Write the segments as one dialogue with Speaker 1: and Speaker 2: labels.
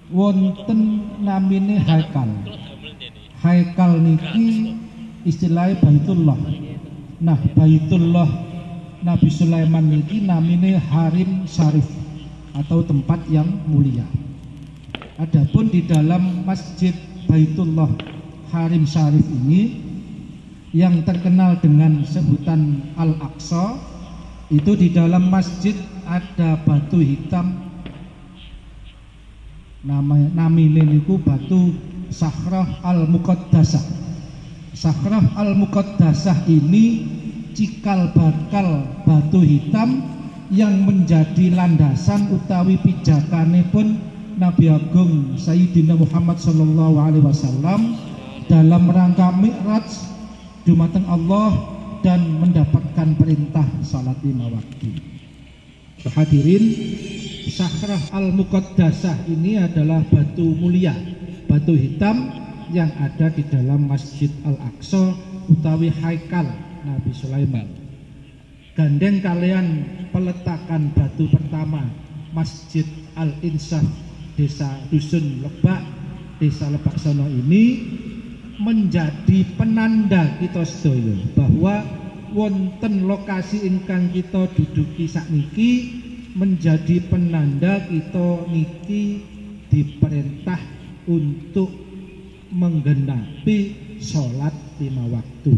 Speaker 1: wonten namine haikal. Haikal niki istilahnya Baitullah. Nah, Baitullah Nabi Sulaiman niki namine Harim Syarif atau tempat yang mulia. Adapun di dalam Masjid Baitullah Harim Syarif ini yang terkenal dengan sebutan Al-Aqsa, itu di dalam masjid ada batu hitam namine niku batu Sakhrah Al-Muqaddasah. Sakhrah Al-Muqaddasah ini cikal bakal batu hitam yang menjadi landasan utawi pijakane pun Nabi Agung Sayyidina Muhammad sallallahu alaihi wasallam dalam rangka Mi'raj dumateng Allah dan mendapatkan perintah salat 5 waktu. Hadirin, Sakhrah Al-Muqaddasah ini adalah batu mulia, batu hitam yang ada di dalam Masjid Al-Aqsa utawi haikal Nabi Sulaiman. Gandeng kalian peletakan batu pertama Masjid Al-Insaf Desa Dusun Lebak, Desa Lebak Sono ini menjadi penanda kita sedaya bahwa wonten lokasi ingkang kita duduki sakniki menjadi penanda kita niki diperintah untuk menggenapi sholat 5 waktu.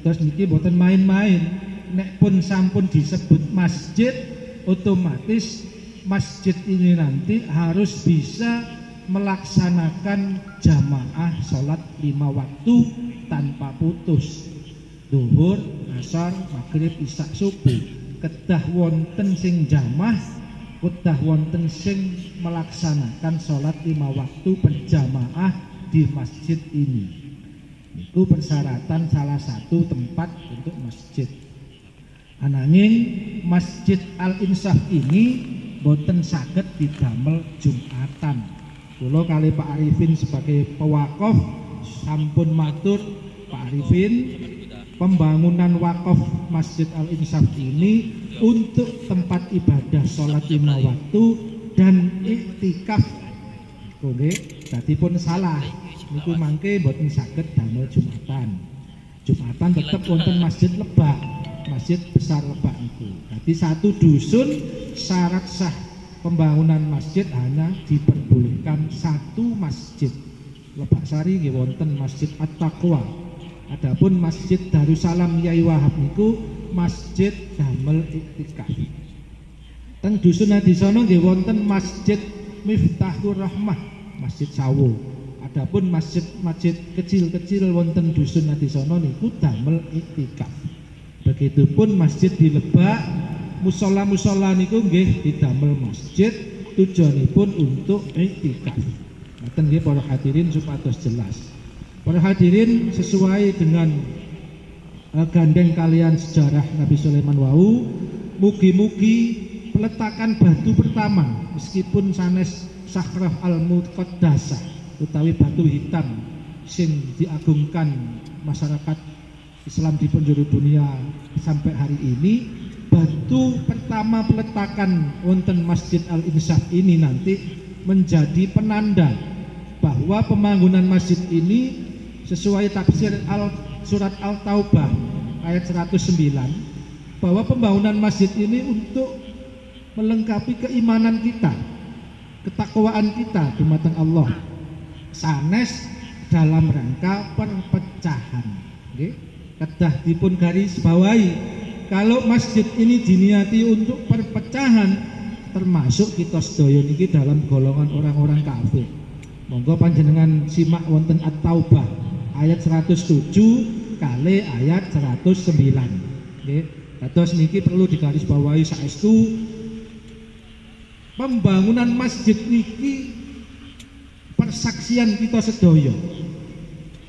Speaker 1: Terus niki boten main-main. Nek pun sampun disebut masjid, otomatis masjid ini nanti harus bisa melaksanakan jamaah sholat 5 waktu tanpa putus. Zuhur, asar, maghrib, isya, subuh. Kedah wonten sing jamaah, kedah wonten sing melaksanakan sholat 5 waktu berjamaah di masjid ini. Itu persyaratan salah satu tempat untuk masjid. Ananging Masjid Al-Insaf ini boten saged didamel Jumatan. Kula kali Pak Arifin sebagai pewakaf sampun matur Pak Arifin, pembangunan wakaf Masjid Al-Insaf ini untuk tempat ibadah sholat 5 waktu dan iktikaf. Oke, dadi pun salah niku mangke mboten saged damel Jumatan. Jumatan tetap wonten Masjid Lebak, Masjid Besar Lebak niku. Dadi satu dusun syarat sah pembangunan masjid hanya diperbolehkan satu masjid. Lebak Sari nggih wonten Masjid At-Taqwa. Adapun Masjid Darussalam Yai Wahab niku masjid damel iktikaf. Teng dusun di sono nggih wonten Masjid Miftahur Rahmah, Masjid Sawo. Adapun masjid kecil-kecil wonten dusun di sono niku damel iktikaf. Begitupun masjid di Lebak, musola-musola niku nggih didamel masjid tujuanipun untuk iktikaf. Ngaten nggih para hadirin supados jelas. Para hadirin, sesuai dengan gandeng kalian sejarah Nabi Sulaiman wau, mugi-mugi peletakan batu pertama meskipun sanes Sakhrah Al-Muqaddasah utawi batu hitam sing diagungkan masyarakat Islam di penjuru dunia sampai hari ini, batu pertama peletakan wonten Masjid Al-Insaf ini nanti menjadi penanda bahwa pembangunan masjid ini sesuai tafsir surat Al-Taubah ayat 109 bahwa pembangunan masjid ini untuk melengkapi keimanan kita, ketakwaan kita dumateng Allah, sanes dalam rangka perpecahan. Kedah dipun garis bawahi, kalau masjid ini diniati untuk perpecahan, termasuk kita sedaya niki dalam golongan orang-orang kafir. Monggo panjenengan simak wonten At-Taubah ayat 107 kali ayat 109. Nggih. Kados niki perlu digarisbawahi saestu pembangunan masjid niki persaksian kita sedaya.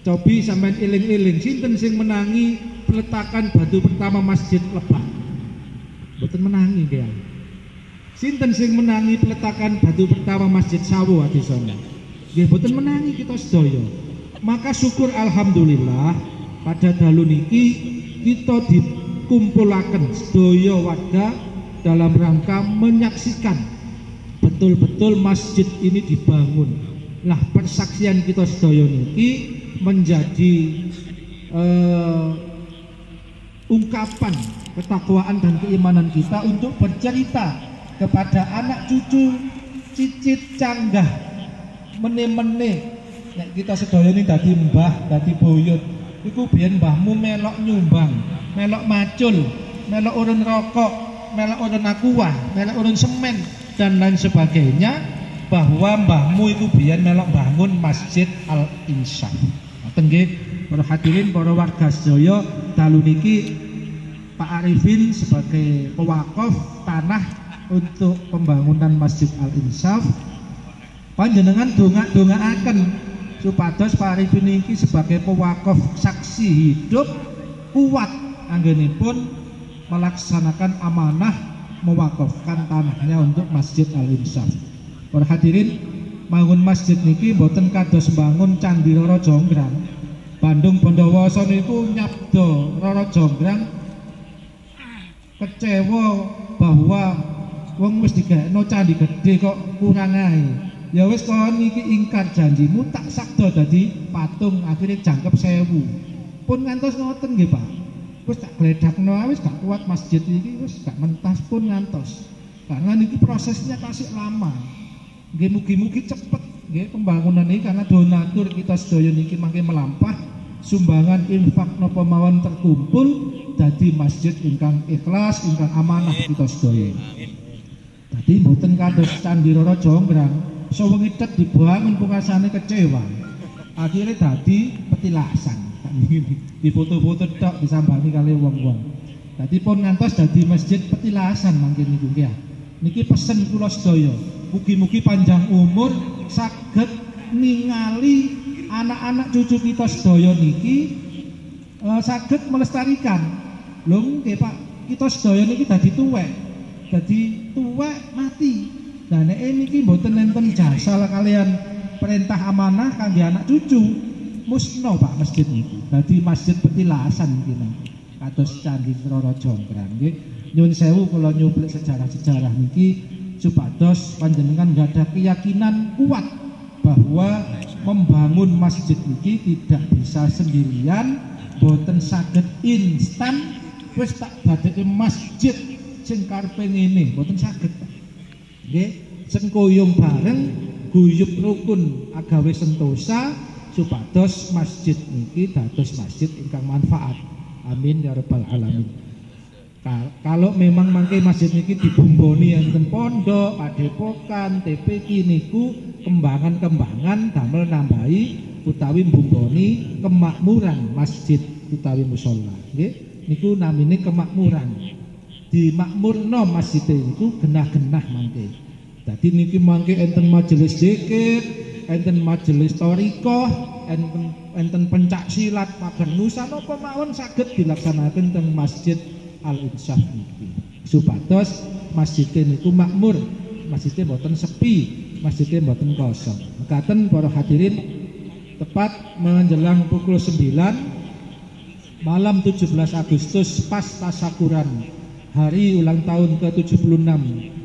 Speaker 1: Cobi sampean eling-eling sinten sing menangi peletakan batu pertama Masjid Lebak? Mboten menangi nggih. Sinten sing menangi peletakan batu pertama Masjid Sawo ati sono? Nggih mboten menangi kita sedaya. Maka syukur alhamdulillah pada dalu niki kita dikumpulaken sedaya warga dalam rangka menyaksikan betul-betul masjid ini dibangun. Lah persaksian kita sedaya niki menjadi ungkapan ketakwaan dan keimanan kita untuk bercerita kepada anak cucu, cicit, canggah, mene-mene. Nek kita sedaya ini dadi mbah, dadi buyut, iku biyen mbahmu melok nyumbang, melok macul, melok urun rokok, melok urun aqua, melok urun semen dan lain sebagainya, bahwa mbahmu itu biyen melok bangun Masjid Al-Insaf. Ngoten nggih, para hadirin, para warga sedaya, dalu niki Pak Arifin sebagai pewakaf tanah untuk pembangunan Masjid Al-Insaf panjenengan dongak-dongakaken supados Pak Arifin niki sebagai pewakaf saksi hidup kuat anggenipun melaksanakan amanah mewakafkan tanahnya untuk Masjid Al-Insaf. Para hadirin, bangun masjid niki boten kados bangun Candi Roro Jonggrang. Bandung Bondowoso niku nyabda Roro Jonggrang kecewa bahwa wong wis digekno candi gede kok kurang ae. Ya wis kon iki ingkar janjimu, tak sakdo dadi patung, akhirnya jangkep 1000. Pun ngantos ngoten nggih, Pak. Wis tak gledakno wis gak kuat masjid iki, wis gak mentas pun ngantos. Karena niki prosesnya kasih lama. Nggih mugi-mugi cepet nggih pembangunan ini, karena donatur kita sedaya niki mangke melampah, sumbangan infak napa mawon terkumpul dadi masjid ingkang ikhlas, ingkang amanah kita sedaya. Dadi mboten kados Candi Roro Jonggrang, sewengi tet dibangun pungkasane kecewa. Akhirnya dadi petilasan. Di foto-foto tok disambangi kali wong-wong. Dadi pun ngantos dadi masjid petilasan mangke niku nggih. Niki pesen kula sedaya, mugi-mugi panjang umur saged ningali anak-anak cucu kita sedaya niki saged melestarikan. Lho nggih Pak, kita sedaya niki dadi tuwek. Dadi tuwek mati. Nah nek niki mboten enten jasa kalian perintah amanah kangge anak cucu, musno Pak masjid niki. Dadi masjid petilasan niki kados Candi Roro Jonggrang nggih. Nyuwun sewu kula nyuplik sejarah-sejarah niki supados panjenengan gadah keyakinan kuat bahwa membangun masjid niki tidak bisa sendirian, boten saged instan wis tak dadeke masjid sing karepe ngene, boten saged. Nggih, sengkoyong bareng guyub rukun agawe sentosa supados masjid niki dados masjid ingkang manfaat. Amin ya rabbal alamin. Kalau memang mangke masjid niki dibumboni enten pondok, padepokan, TPQ niku kembangan-kembangan damel nambahi utawi mbumboni kemakmuran masjid utawi musala. Nggih, niku namine kemakmuran. Dimakmurno masjid niku genah-genah mangke. Dadi niki mangke enten majelis zikir, enten majelis thariqah, enten pencak silat, pager nusa napa mawon saged dilaksanaken teng Masjid Al-Insaf niki. Supados masjid niku makmur, masjidnya mboten sepi, masjidnya mboten kosong. Mekaten para hadirin, tepat menjelang pukul 9 malam 17 Agustus pas tasyakuran hari ulang tahun ke-76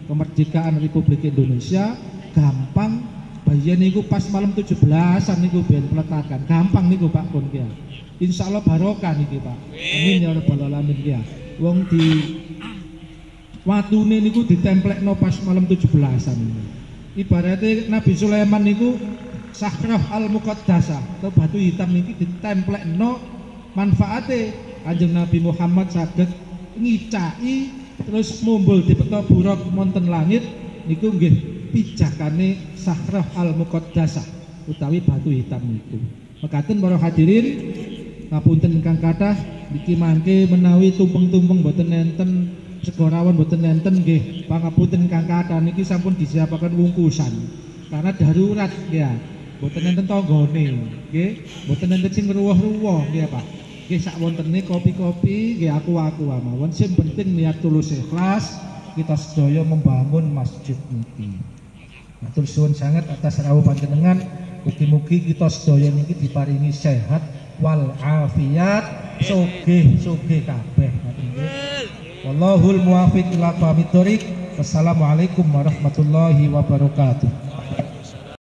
Speaker 1: kemerdekaan Republik Indonesia, gampang bayan niku pas malam 17-an niku ben peletakan. Gampang niku Pak pun kia. Insyaallah barokah niki Pak. Amin ya rabbal alamin kia. Wong di watune niku ditemplekno pas malam 17-an niku. Ibaratnya Nabi Sulaiman niku Sakhrah al-Muqaddasah atau batu hitam niki ditemplekno, manfaate Kanjeng Nabi Muhammad saged ngicai terus mumbul di peta buruk wonten langit niku nggih pijakane Sakhrah al-Muqaddasah utawi batu hitam niku. Mekaten para hadirin, ngapunten ingkang kathah niki mangke menawi tumpeng-tumpeng boten enten, segorawon boten enten nggih pangapunten ingkang kathah niki sampun disiapaken wungkusan karena darurat ya. Boten enten tanggane nggih, boten enten sing ruwah-ruwah nggih Pak. Nggih sak wontene kopi-kopi nggih aku-aku mawon. Sing penting niat tulus ikhlas kita sedaya membangun masjid niki. Matur suwun sangat atas rawuh panjenengan. Mugi-mugi kita sedaya niki diparingi sehat wal afiat, sugih-sugih kabeh. Wallahul muwaffiq ila aqwamit thoriq. Wassalamualaikum warahmatullahi wabarakatuh.